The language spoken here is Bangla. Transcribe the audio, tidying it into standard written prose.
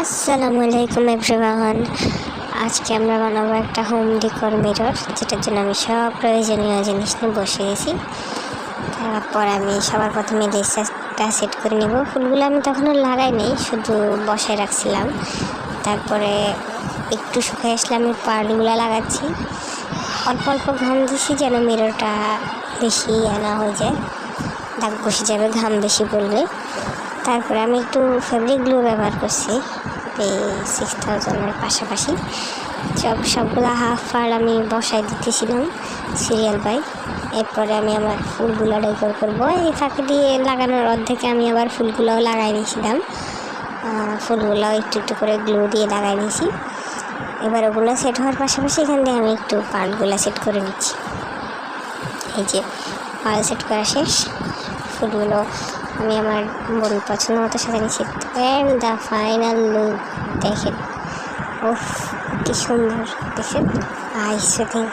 আসসালামু আলাইকুম এভরিওয়ান। আজকে আমরা বানাবো একটা হোম ডেকোর মিরর, যেটার জন্য আমি সব প্রয়োজনীয় জিনিস নিয়ে বসে গেছি। তারপর আমি সবার প্রথমে লেসারটা সেট করে নেব। ফুলগুলো আমি তখনও লাগাই নেই, শুধু বসায় রাখছিলাম। তারপরে একটু শুকিয়ে আসলে আমি পার্টগুলো লাগাচ্ছি। অল্প অল্প ঘাম দিছি যেন মিররটা বেশি আনা হয়ে যায়, দাগ বসে যাবে ঘাম বেশি পড়লে। তারপরে আমি একটু ফেব্রিক গ্লু ব্যবহার করছি এই 6000-এর পাশাপাশি। সবগুলো হাফ পার আমি বসাই দিতেছিলাম সিরিয়াল বাই। এরপরে আমি আমার ফুলগুলো ডেকোর করবো। এই ফাঁকে দিয়ে লাগানোর অর্ধেকে আমি আবার ফুলগুলোও লাগাই নিয়েছিলাম। ফুলগুলো একটু একটু করে গ্লু দিয়ে লাগাই নিয়েছি। এবার ওগুলো সেট হওয়ার পাশাপাশি এখান দিয়ে আমি একটু পার্টগুলো সেট করে নিচ্ছি। এই যে পার্ট সেট করা শেষ। ফুলগুলো আমি আমার মন পছন্দ মতো সাথে নিচ্ছি। অ্যান্ড দ্য ফাইনাল লুক দেখেন, ওফ কি সুন্দর দেখেন। I shooting